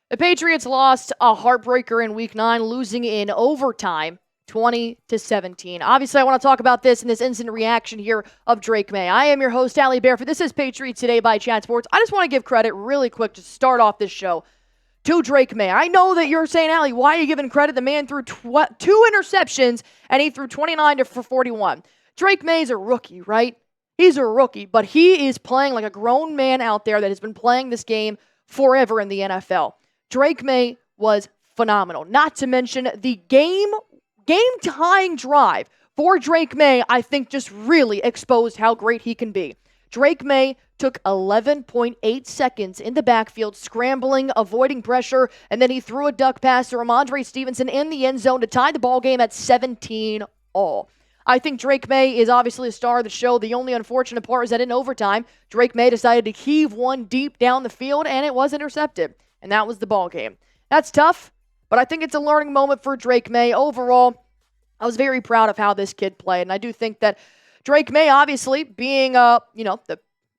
The Patriots lost a heartbreaker in Week 9, losing in overtime, 20-17. Obviously, I want to talk about this in this instant reaction here of Drake Maye. I am your host, Allie Barefoot. This is Patriots Today by Chat Sports. I just want to give credit really quick to start off this show to Drake Maye. I know that you're saying, Allie, why are you giving credit? The man threw 2 interceptions, and he threw 29 for 41. Drake Maye's a rookie, right? He's a rookie, but he is playing like a grown man out there that has been playing this game forever in the NFL. Drake Maye was phenomenal. Not to mention the game-tying drive for Drake Maye, I think just really exposed how great he can be. Drake Maye took 11.8 seconds in the backfield, scrambling, avoiding pressure, and then he threw a duck pass to Rhamondre Stevenson in the end zone to tie the ball game at 17-all. I think Drake Maye is obviously a star of the show. The only unfortunate part is that in overtime, Drake Maye decided to heave one deep down the field, and it was intercepted. And that was the ball game. That's tough, but I think it's a learning moment for Drake Maye. Overall, I was very proud of how this kid played, and I do think that Drake Maye, obviously, being the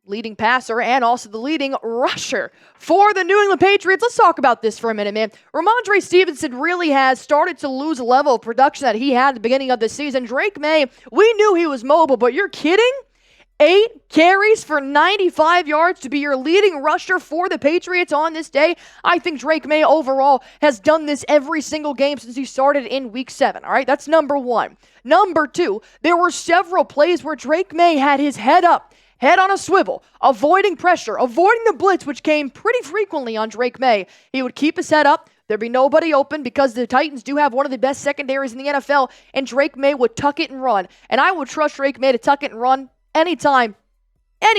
leading passer and also the leading rusher for the New England Patriots. Let's talk about this for a minute, man. Rhamondre Stevenson really has started to lose a level of production that he had at the beginning of the season. Drake Maye, we knew he was mobile, but you're kidding? 8 carries for 95 yards to be your leading rusher for the Patriots on this day. I think Drake Maye overall has done this every single game since he started in Week 7, all right? That's number 1. Number 2, there were several plays where Drake Maye had his head up, head on a swivel, avoiding pressure, avoiding the blitz, which came pretty frequently on Drake Maye. He would keep his head up. There'd be nobody open because the Titans do have one of the best secondaries in the NFL, and Drake Maye would tuck it and run. And I would trust Drake Maye to tuck it and run anytime, at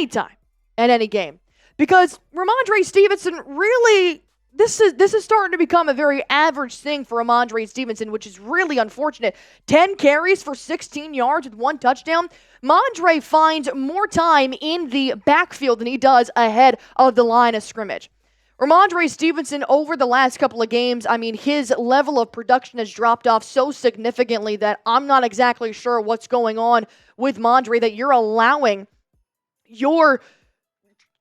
any game. Because Rhamondre Stevenson really, this is starting to become a very average thing for Rhamondre Stevenson, which is really unfortunate. 10 carries for 16 yards with 1 touchdown. Rhamondre finds more time in the backfield than he does ahead of the line of scrimmage. Rhamondre Stevenson, over the last couple of games, his level of production has dropped off so significantly that I'm not exactly sure what's going on with Rhamondre, that you're allowing your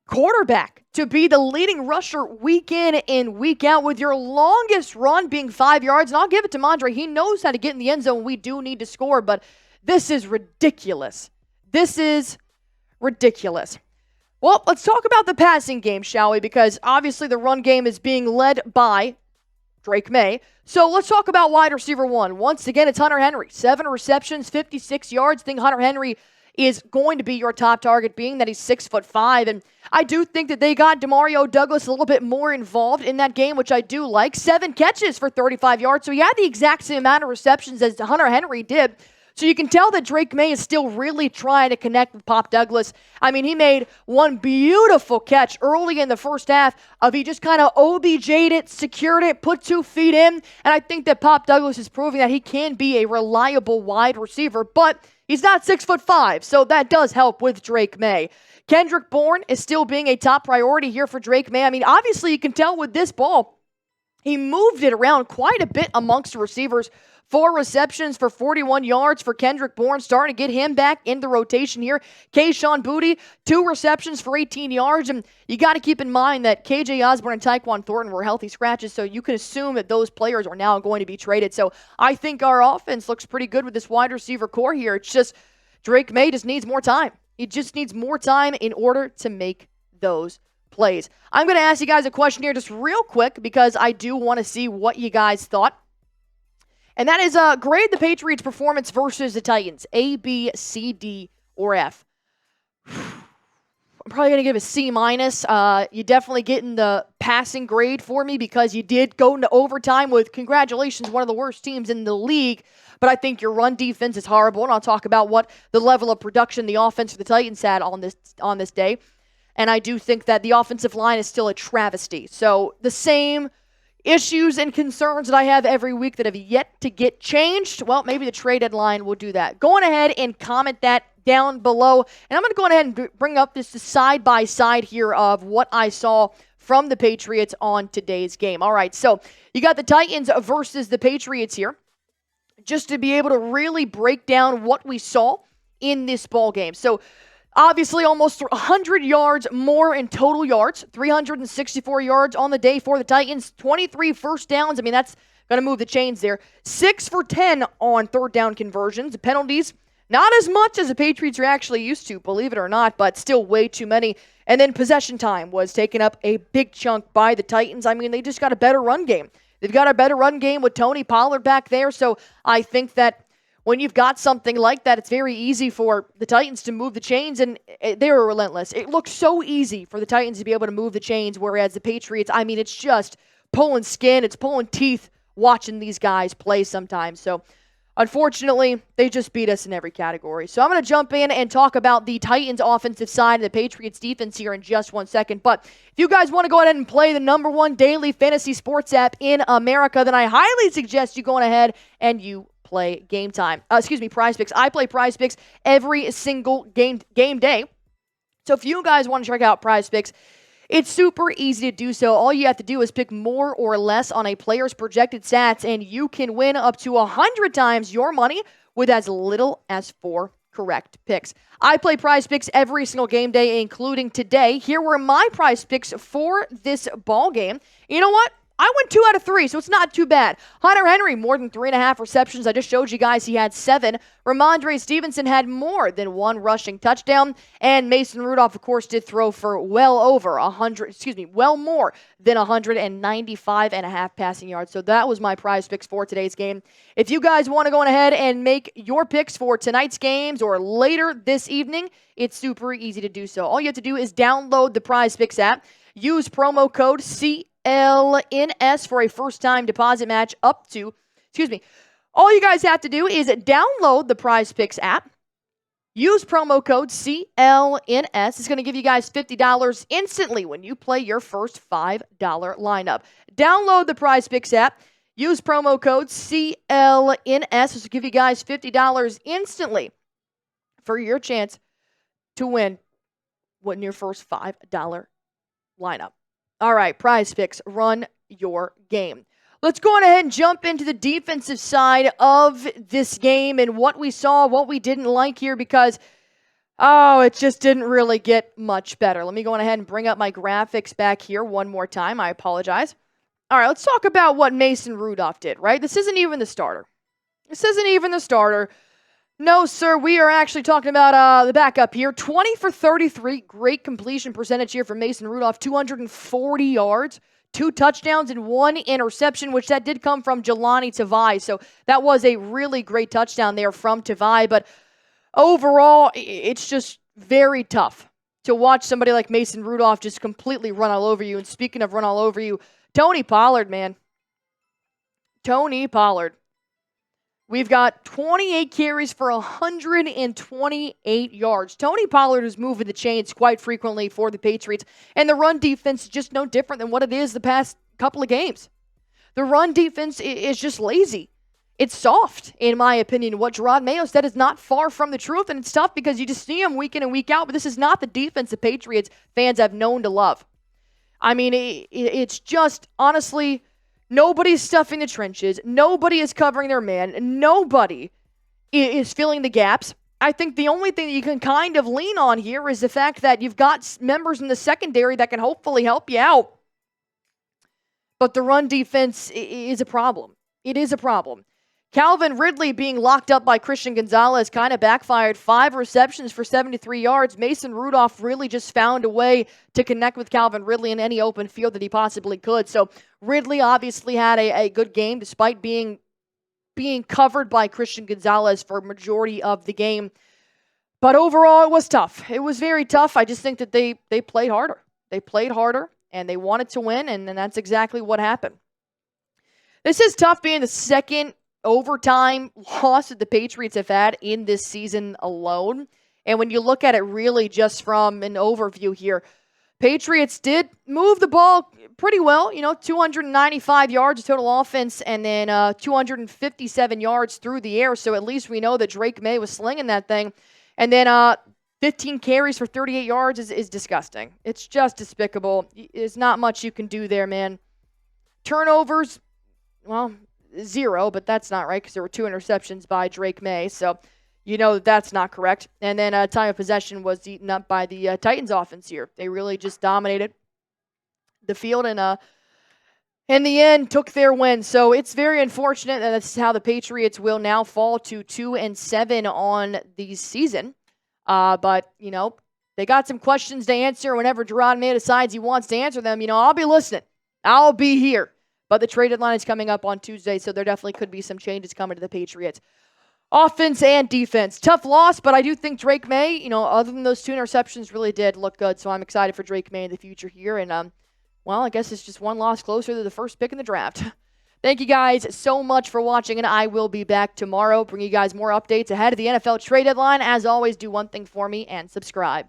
quarterback to be the leading rusher week in and week out, with your longest run being 5 yards. And I'll give it to Rhamondre. He knows how to get in the end zone. We do need to score, but this is ridiculous. This is ridiculous. Well, let's talk about the passing game, shall we? Because obviously the run game is being led by Drake Maye. So let's talk about wide receiver 1. Once again, it's Hunter Henry. 7 receptions, 56 yards. I think Hunter Henry is going to be your top target, being that he's 6'5". And I do think that they got Demario Douglas a little bit more involved in that game, which I do like. 7 catches for 35 yards. So he had the exact same amount of receptions as Hunter Henry did. So you can tell that Drake Maye is still really trying to connect with Pop Douglas. He made one beautiful catch early in the first half of he just kind of OBJ'd it, secured it, put 2 feet in. And I think that Pop Douglas is proving that he can be a reliable wide receiver, but he's not 6'5", so that does help with Drake Maye. Kendrick Bourne is still being a top priority here for Drake Maye. Obviously you can tell with this ball, he moved it around quite a bit amongst the receivers. 4 receptions for 41 yards for Kendrick Bourne, starting to get him back in the rotation here. Kayshon Boutte, 2 receptions for 18 yards. And you got to keep in mind that KJ Osborne and Tyquan Thornton were healthy scratches, so you can assume that those players are now going to be traded. So I think our offense looks pretty good with this wide receiver core here. It's just Drake Maye just needs more time. He just needs more time in order to make those plays. I'm going to ask you guys a question here just real quick because I do want to see what you guys thought. And that is grade the Patriots' performance versus the Titans. A, B, C, D, or F. I'm probably going to give a C-. You definitely getting the passing grade for me because you did go into overtime with, congratulations, one of the worst teams in the league. But I think your run defense is horrible. And I'll talk about what the level of production the offense for the Titans had on this day. And I do think that the offensive line is still a travesty. So the same issues and concerns that I have every week that have yet to get changed, well, maybe the trade deadline will do that. Go on ahead and comment that down below. And I'm going to go ahead and bring up this side-by-side here of what I saw from the Patriots on today's game. All right, so you got the Titans versus the Patriots here, just to be able to really break down what we saw in this ball game. So Obviously, almost 100 yards more in total yards, 364 yards on the day for the Titans, 23 first downs. I mean, that's going to move the chains there. 6 for 10 on third down conversions. Penalties, not as much as the Patriots are actually used to, believe it or not, but still way too many. And then possession time was taken up a big chunk by the Titans. I mean, they just got a better run game. They've got a better run game with Tony Pollard back there, so I think that when you've got something like that, it's very easy for the Titans to move the chains, and they were relentless. It looked so easy for the Titans to be able to move the chains, whereas the Patriots, I mean, it's just pulling skin, it's pulling teeth watching these guys play sometimes. So, unfortunately, they just beat us in every category. So I'm going to jump in and talk about the Titans offensive side and the Patriots defense here in just 1 second. But if you guys want to go ahead and play the #1 daily fantasy sports app in America, then I highly suggest you going ahead and you play Game Time. Prize Picks. I play Prize Picks every single game day. So if you guys want to check out Prize Picks, it's super easy to do so. All you have to do is pick more or less on a player's projected stats, and you can win up to 100 times your money with as little as 4 correct picks. I play Prize Picks every single game day, including today. Here were my Prize Picks for this ball game. You know what? I went 2 out of 3, so it's not too bad. Hunter Henry, more than 3.5 receptions. I just showed you guys he had 7. Rhamondre Stevenson had more than 1 rushing touchdown. And Mason Rudolph, of course, did throw for well more than 195.5 passing yards. So that was my Prize Picks for today's game. If you guys want to go ahead and make your picks for tonight's games or later this evening, it's super easy to do so. All you have to do is download the Prize Picks app. Use promo code CLNS for a first-time deposit match up to, all you guys have to do is download the Prize Picks app. Use promo code CLNS. It's going to give you guys $50 instantly when you play your first $5 lineup. Download the Prize Picks app. Use promo code CLNS. This will give you guys $50 instantly for your chance to win your first $5 lineup. All right, Prize Picks, run your game. Let's go on ahead and jump into the defensive side of this game and what we saw, what we didn't like here, because, it just didn't really get much better. Let me go on ahead and bring up my graphics back here one more time. I apologize. All right, let's talk about what Mason Rudolph did, right? This isn't even the starter. No, sir, we are actually talking about the backup here. 20 for 33, great completion percentage here for Mason Rudolph, 240 yards, 2 touchdowns, and 1 interception, which that did come from Jahlani Tavai. So that was a really great touchdown there from Tavai. But overall, it's just very tough to watch somebody like Mason Rudolph just completely run all over you. And speaking of run all over you, Tony Pollard, man. Tony Pollard. We've got 28 carries for 128 yards. Tony Pollard is moving the chains quite frequently for the Patriots, and the run defense is just no different than what it is the past couple of games. The run defense is just lazy. It's soft, in my opinion. What Drake Maye said is not far from the truth, and it's tough because you just see him week in and week out, but this is not the defense the Patriots fans have known to love. I mean, it's just, honestly, nobody's stuffing the trenches. Nobody is covering their man. Nobody is filling the gaps. I think the only thing that you can kind of lean on here is the fact that you've got members in the secondary that can hopefully help you out. But the run defense is a problem. It is a problem. Calvin Ridley being locked up by Christian Gonzalez kind of backfired. 5 receptions for 73 yards. Mason Rudolph really just found a way to connect with Calvin Ridley in any open field that he possibly could. So Ridley obviously had a good game despite being covered by Christian Gonzalez for a majority of the game. But overall, it was tough. It was very tough. I just think that they played harder. They played harder, and they wanted to win, and that's exactly what happened. This is tough being the second overtime loss that the Patriots have had in this season alone. And when you look at it really just from an overview here, Patriots did move the ball pretty well, 295 yards of total offense and then 257 yards through the air. So at least we know that Drake Maye was slinging that thing. And then 15 carries for 38 yards is disgusting. It's just despicable. There's not much you can do there, man. Turnovers, well, 0, but that's not right because there were 2 interceptions by Drake Maye. So you know that's not correct. And then time of possession was eaten up by the Titans offense here. They really just dominated the field and in the end took their win. So it's very unfortunate that that's how the Patriots will now fall to 2-7 on the season. But, you know, they got some questions to answer. Whenever Drake Maye decides he wants to answer them, you know, I'll be listening. I'll be here. But the trade deadline is coming up on Tuesday, so there definitely could be some changes coming to the Patriots. Offense and defense. Tough loss, but I do think Drake Maye, you know, other than those 2 interceptions, really did look good. So I'm excited for Drake Maye in the future here. And, well, I guess it's just one loss closer to the first pick in the draft. Thank you guys so much for watching, and I will be back tomorrow, bringing you guys more updates ahead of the NFL trade deadline. As always, do one thing for me and subscribe.